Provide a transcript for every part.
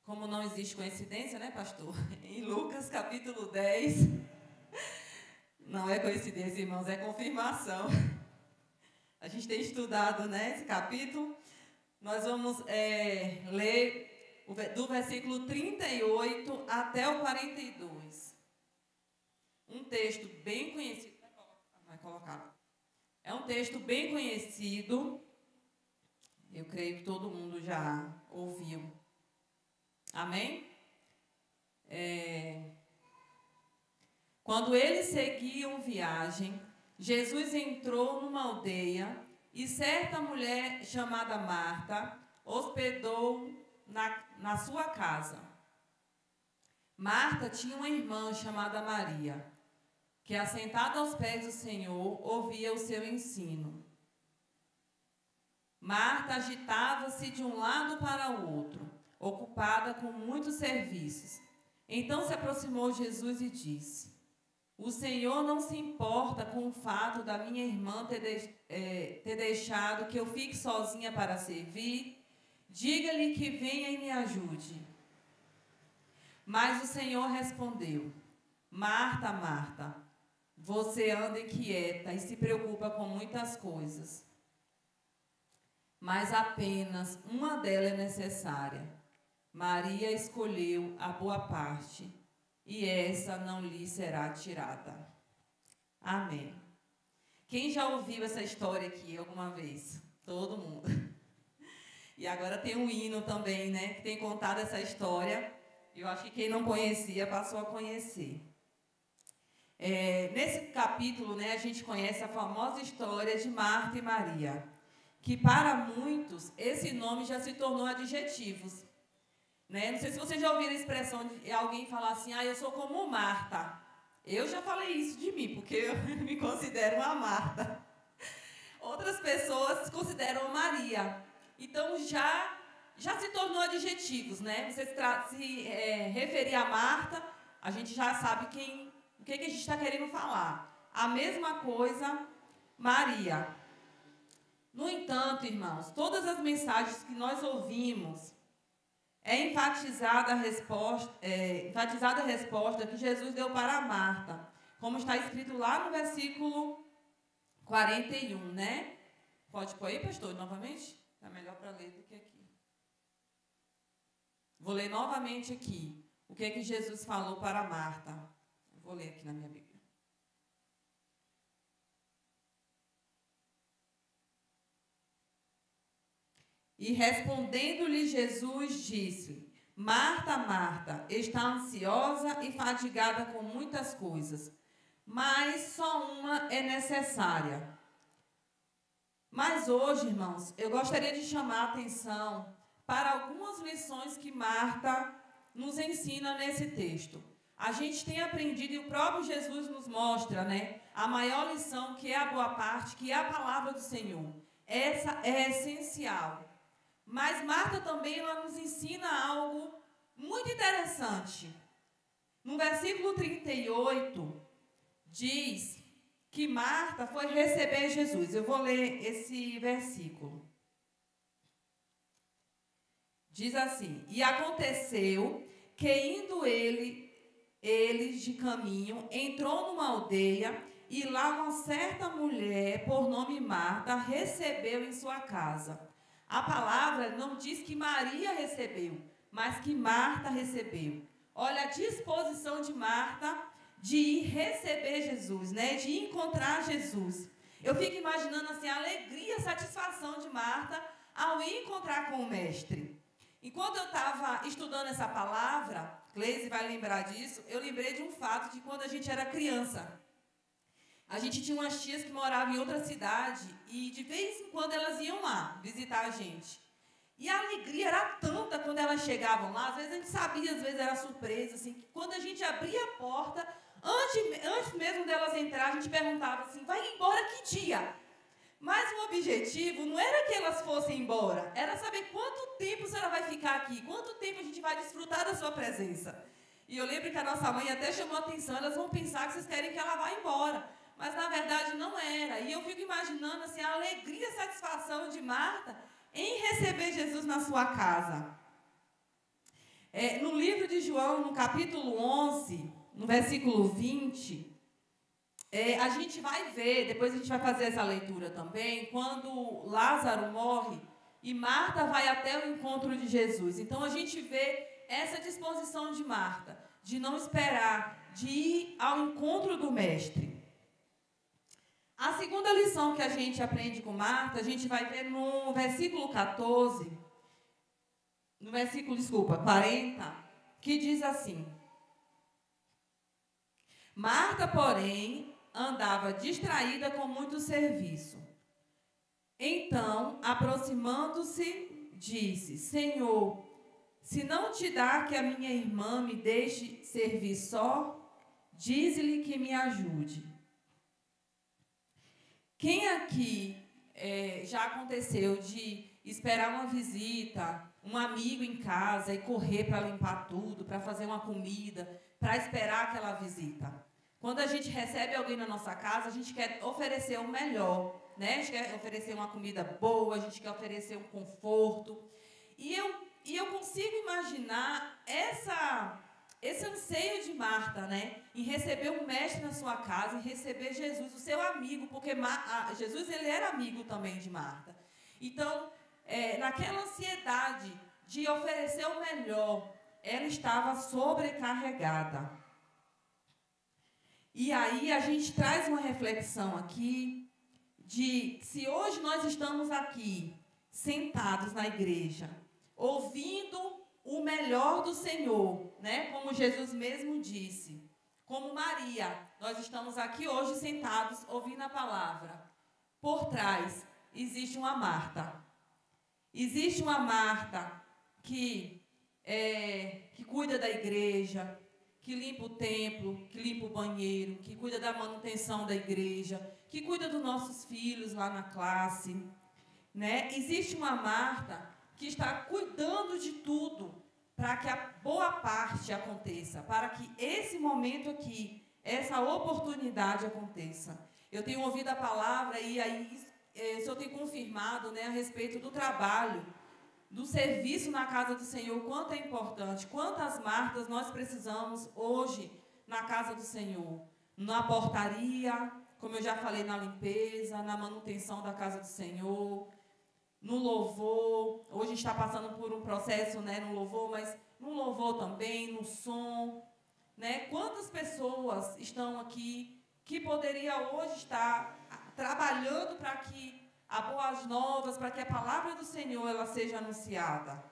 como não existe coincidência, né, pastor? Em Lucas, capítulo 10, não é coincidência, irmãos, é confirmação. A gente tem estudado, né, esse capítulo. Nós vamos ler do versículo 38 até o 42. Um texto bem conhecido. Vai colocar. É um texto bem conhecido. Eu creio que todo mundo já ouviu. Amém? Quando eles seguiam viagem, Jesus entrou numa aldeia e certa mulher chamada Marta hospedou na sua casa. Marta tinha uma irmã chamada Maria, que assentada aos pés do Senhor ouvia o seu ensino. Marta agitava-se de um lado para o outro, ocupada com muitos serviços. Então se aproximou Jesus e disse: O Senhor não se importa com o fato da minha irmã ter deixado que eu fique sozinha para servir? Diga-lhe que venha e me ajude. Mas o Senhor respondeu: Marta, Marta, você anda inquieta e se preocupa com muitas coisas. Mas apenas uma delas é necessária. Maria escolheu a boa parte, e essa não lhe será tirada. Amém. Quem já ouviu essa história aqui alguma vez? Todo mundo. E agora tem um hino também, né, que tem contado essa história. Eu acho que quem não conhecia passou a conhecer. Nesse capítulo, né, a gente conhece a famosa história de Marta e Maria, que para muitos esse nome já se tornou adjetivos. Né? Não sei se vocês já ouviram a expressão de alguém falar assim: eu sou como Marta. Eu já falei isso de mim, porque eu me considero uma Marta. Outras pessoas se consideram Maria. Então já se tornou adjetivos, né? Você se referir a Marta, a gente já sabe o que a gente está querendo falar. A mesma coisa, Maria. No entanto, irmãos, todas as mensagens que nós ouvimos, enfatizada a resposta que Jesus deu para Marta, como está escrito lá no versículo 41, né? Pode pôr aí, pastor, novamente? Está melhor para ler do que aqui. Vou ler novamente aqui o que Jesus falou para Marta. Vou ler aqui na minha Bíblia. E respondendo-lhe Jesus disse: Marta, Marta, está ansiosa e fadigada com muitas coisas, mas só uma é necessária. Mas hoje, irmãos, eu gostaria de chamar a atenção para algumas lições que Marta nos ensina nesse texto. A gente tem aprendido, e o próprio Jesus nos mostra, né, a maior lição, que é a boa parte, que é a palavra do Senhor. Essa é essencial. Mas Marta também ela nos ensina algo muito interessante. No versículo 38, diz que Marta foi receber Jesus. Eu vou ler esse versículo. Diz assim: E aconteceu que, indo eles de caminho, entrou numa aldeia, e lá uma certa mulher, por nome Marta, recebeu em sua casa. A palavra não diz que Maria recebeu, mas que Marta recebeu. Olha a disposição de Marta de ir receber Jesus, né? De encontrar Jesus. Eu fico imaginando assim, a alegria, a satisfação de Marta ao encontrar com o Mestre. Enquanto eu estava estudando essa palavra, Cleise vai lembrar disso, eu lembrei de um fato de quando a gente era criança. A gente tinha umas tias que moravam em outra cidade e de vez em quando elas iam lá visitar a gente. E a alegria era tanta quando elas chegavam lá, às vezes a gente sabia, às vezes era surpresa, assim, que quando a gente abria a porta, antes mesmo delas entrar, a gente perguntava assim: vai embora que dia? Mas o objetivo não era que elas fossem embora, era saber quanto tempo a senhora vai ficar aqui, quanto tempo a gente vai desfrutar da sua presença. E eu lembro que a nossa mãe até chamou a atenção: elas vão pensar que vocês querem que ela vá embora. Mas, na verdade, não era. E eu fico imaginando assim, a alegria e a satisfação de Marta em receber Jesus na sua casa. No livro de João, no capítulo 11, no versículo 20, a gente vai ver, depois a gente vai fazer essa leitura também, quando Lázaro morre e Marta vai até o encontro de Jesus. Então a gente vê essa disposição de Marta, de não esperar, de ir ao encontro do Mestre. A segunda lição que a gente aprende com Marta, a gente vai ver no versículo 14, no versículo, 40, que diz assim: Marta, porém, andava distraída com muito serviço. Então, aproximando-se, disse: Senhor, se não te dá que a minha irmã me deixe servir só, dize-lhe que me ajude. Quem aqui já aconteceu de esperar uma visita, um amigo em casa e correr para limpar tudo, para fazer uma comida, para esperar aquela visita? Quando a gente recebe alguém na nossa casa, a gente quer oferecer o melhor, né? A gente quer oferecer uma comida boa, a gente quer oferecer um conforto. E eu consigo imaginar esse anseio de Marta, né? Em receber um mestre na sua casa, em receber Jesus, o seu amigo, porque Jesus ele era amigo também de Marta. Então, naquela ansiedade de oferecer o melhor, ela estava sobrecarregada. E aí a gente traz uma reflexão aqui de se hoje nós estamos aqui, sentados na igreja, ouvindo o melhor do Senhor, né? Como Jesus mesmo disse. Como Maria, nós estamos aqui hoje sentados, ouvindo a palavra. Por trás existe uma Marta. Existe uma Marta que cuida da igreja, que limpa o templo, que limpa o banheiro, que cuida da manutenção da igreja, que cuida dos nossos filhos lá na classe, né? Existe uma Marta que está cuidando de tudo para que a boa parte aconteça, para que esse momento aqui, essa oportunidade aconteça. Eu tenho ouvido a palavra e aí o Senhor tem confirmado, né, a respeito do trabalho, do serviço na casa do Senhor, quanto é importante, quantas Martas nós precisamos hoje na casa do Senhor, na portaria, como eu já falei, na limpeza, na manutenção da casa do Senhor, no louvor. Hoje está passando por um processo, né, no louvor, mas no louvor também, no som, né? Quantas pessoas estão aqui que poderia hoje estar trabalhando para que a boas novas, para que a palavra do Senhor ela seja anunciada?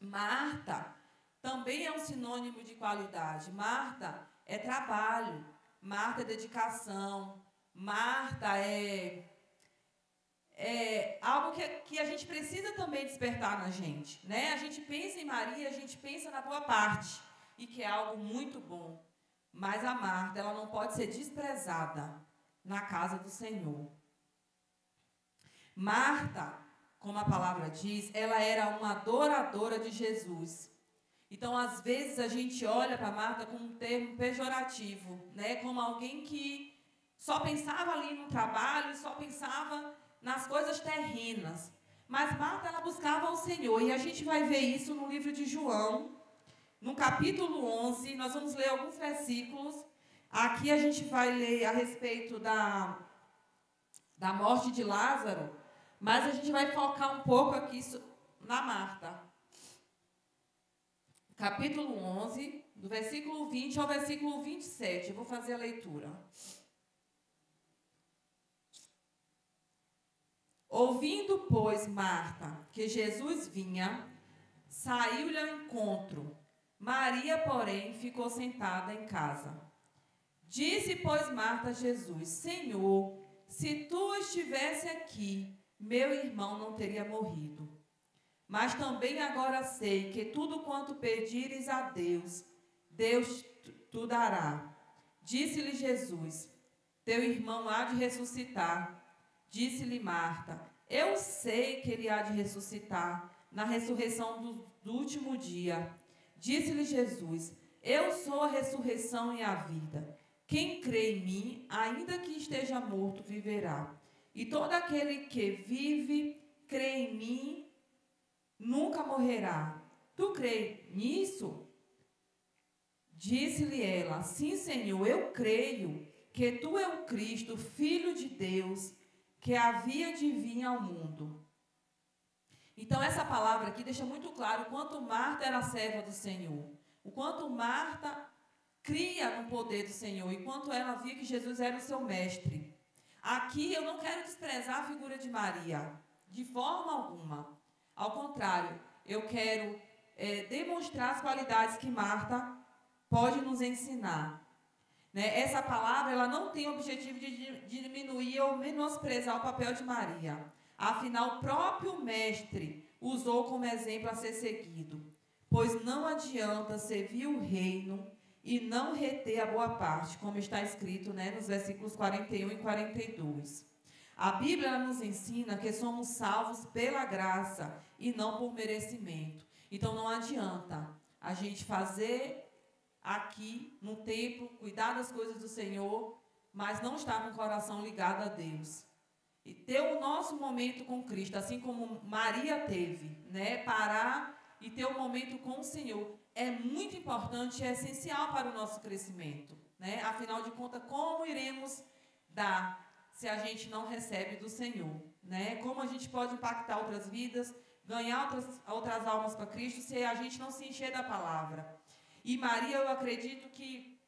Marta também é um sinônimo de qualidade. Marta é trabalho, Marta é dedicação, Marta é algo que a gente precisa também despertar na gente, né? A gente pensa em Maria, a gente pensa na boa parte, e que é algo muito bom. Mas a Marta, ela não pode ser desprezada na casa do Senhor. Marta, como a palavra diz, ela era uma adoradora de Jesus. Então, às vezes, a gente olha para Marta com um termo pejorativo, né? Como alguém que só pensava ali no trabalho, só pensava nas coisas terrenas. Mas Marta, ela buscava o Senhor. E a gente vai ver isso no livro de João, no capítulo 11. Nós vamos ler alguns versículos. Aqui a gente vai ler a respeito da morte de Lázaro, mas a gente vai focar um pouco aqui na Marta. Capítulo 11, do versículo 20 ao versículo 27. Eu vou fazer a leitura. Ouvindo, pois, Marta, que Jesus vinha, saiu-lhe ao encontro. Maria, porém, ficou sentada em casa. Disse, pois, Marta a Jesus: Senhor, se tu estivesse aqui, meu irmão não teria morrido. Mas também agora sei que tudo quanto pedires a Deus, Deus tu dará. Disse-lhe Jesus: Teu irmão há de ressuscitar. Disse-lhe Marta: Eu sei que ele há de ressuscitar na ressurreição do último dia. Disse-lhe Jesus: Eu sou a ressurreição e a vida. Quem crê em mim, ainda que esteja morto, viverá. E todo aquele que vive, crê em mim, nunca morrerá. tu crê nisso? Disse-lhe ela: sim, Senhor, eu creio que tu é o Cristo, Filho de Deus, que havia de vir ao mundo. Então, essa palavra aqui deixa muito claro o quanto Marta era serva do Senhor, o quanto Marta cria no poder do Senhor, e quanto ela via que Jesus era o seu mestre. Aqui eu não quero desprezar a figura de Maria, de forma alguma. Ao contrário, eu quero demonstrar as qualidades que Marta pode nos ensinar. Né? Essa palavra ela não tem o objetivo de diminuir ou menosprezar o papel de Maria. Afinal, o próprio mestre usou como exemplo a ser seguido. Pois não adianta servir o reino e não reter a boa parte, como está escrito, né, nos versículos 41 e 42. A Bíblia nos ensina que somos salvos pela graça e não por merecimento. Então não adianta a gente fazer aqui no templo, cuidar das coisas do Senhor, mas não estar com o coração ligado a Deus. E ter o nosso momento com Cristo, assim como Maria teve, né? Parar e ter um momento com o Senhor é muito importante e é essencial para o nosso crescimento, né? Afinal de contas, como iremos dar se a gente não recebe do Senhor, né? Como a gente pode impactar outras vidas, ganhar outras almas para Cristo se a gente não se encher da palavra? E Maria, eu acredito que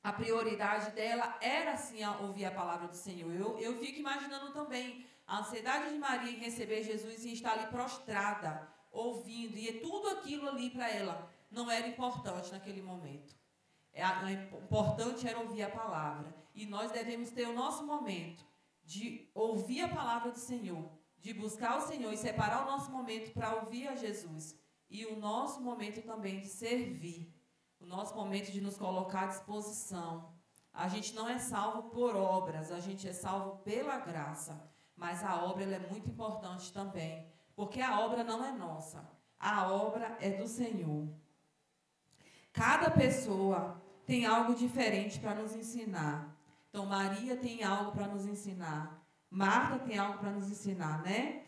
a prioridade dela era, sim, ouvir a palavra do Senhor. Eu fico imaginando também a ansiedade de Maria em receber Jesus e estar ali prostrada, ouvindo, e tudo aquilo ali para ela não era importante naquele momento. O importante era ouvir a palavra. E nós devemos ter o nosso momento de ouvir a palavra do Senhor, de buscar o Senhor e separar o nosso momento para ouvir a Jesus. E o nosso momento também de servir. O nosso momento de nos colocar à disposição. A gente não é salvo por obras, a gente é salvo pela graça. Mas a obra ela é muito importante também, porque a obra não é nossa, a obra é do Senhor. Cada pessoa tem algo diferente para nos ensinar. Então, Maria tem algo para nos ensinar. Marta tem algo para nos ensinar, né?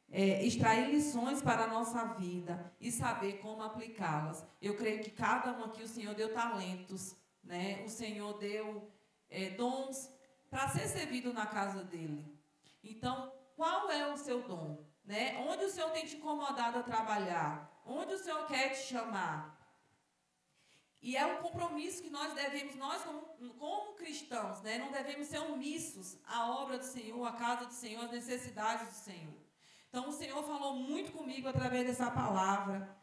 Extrair lições para a nossa vida e saber como aplicá-las. Eu creio que cada um aqui, o Senhor deu talentos, né? O Senhor deu dons para ser servido na casa dele. Então, qual é o seu dom? Né? Onde o Senhor tem te incomodado a trabalhar? Onde o Senhor quer te chamar? E é um compromisso que nós devemos, nós como cristãos, né? Não devemos ser omissos à obra do Senhor, à casa do Senhor, às necessidades do Senhor. Então, o Senhor falou muito comigo através dessa palavra,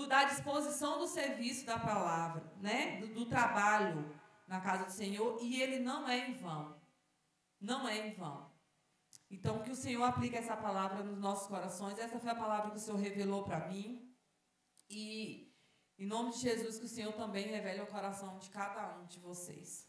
da disposição do serviço da palavra, né? Do trabalho na casa do Senhor, e ele não é em vão. Não é em vão. Então, que o Senhor aplique essa palavra nos nossos corações. Essa foi a palavra que o Senhor revelou para mim. E, em nome de Jesus, que o Senhor também revele ao coração de cada um de vocês.